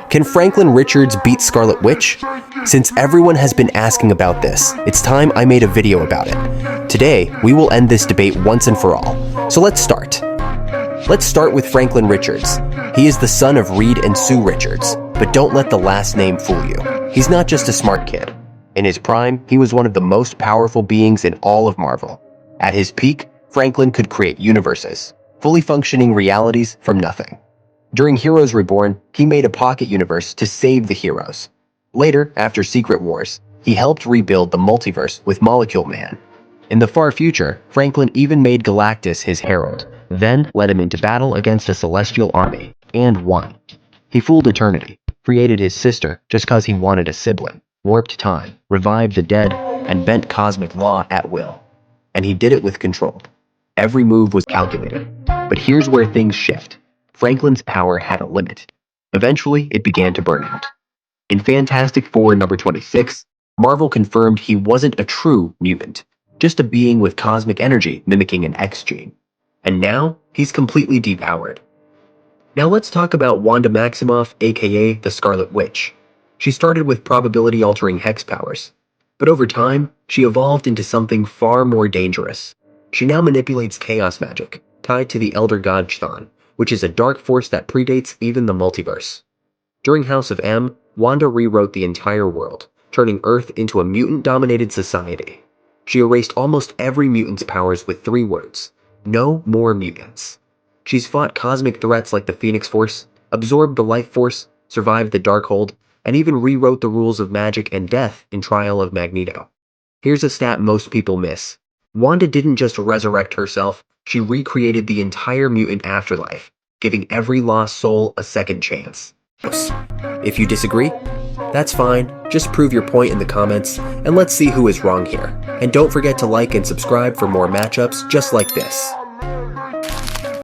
Can Franklin Richards beat Scarlet Witch? Since everyone has been asking about this, it's time I made a video about it. Today, we will end this debate once and for all. So let's start. Let's start with Franklin Richards. He is the son of Reed and Sue Richards, but don't let the last name fool you. He's not just a smart kid. In his prime, he was one of the most powerful beings in all of Marvel. At his peak, Franklin could create universes, fully functioning realities from nothing. During Heroes Reborn, he made a pocket universe to save the heroes. Later, after Secret Wars, he helped rebuild the Multiverse with Molecule Man. In the far future, Franklin even made Galactus his herald, then led him into battle against a celestial army, and won. He fooled eternity, created his sister just cause he wanted a sibling, warped time, revived the dead, and bent cosmic law at will. And he did it with control. Every move was calculated. But here's where things shift. Franklin's power had a limit. Eventually, it began to burn out. In Fantastic Four number 26, Marvel confirmed he wasn't a true mutant, just a being with cosmic energy mimicking an X gene. And now, he's completely depowered. Now let's talk about Wandamaximoff, aka the Scarlet Witch. She started with probability-altering hex powers, but over time, she evolved into something far more dangerous. She now manipulates chaos magic, tied to the Elder God Chthon, which is a dark force that predates even the multiverse. During House of M, Wanda rewrote the entire world, turning Earth into a mutant-dominated society. She erased almost every mutant's powers with 3 words: no more mutants. She's fought cosmic threats like the Phoenix Force, absorbed the Life Force, survived the Darkhold, and even rewrote the rules of magic and death in Trial of Magneto. Here's a stat most people miss. Wanda didn't just resurrect herself, she recreated the entire mutant afterlife, giving every lost soul a second chance. If you disagree, that's fine. Just prove your point in the comments, and let's see who is wrong here. And don't forget to like and subscribe for more matchups just like this.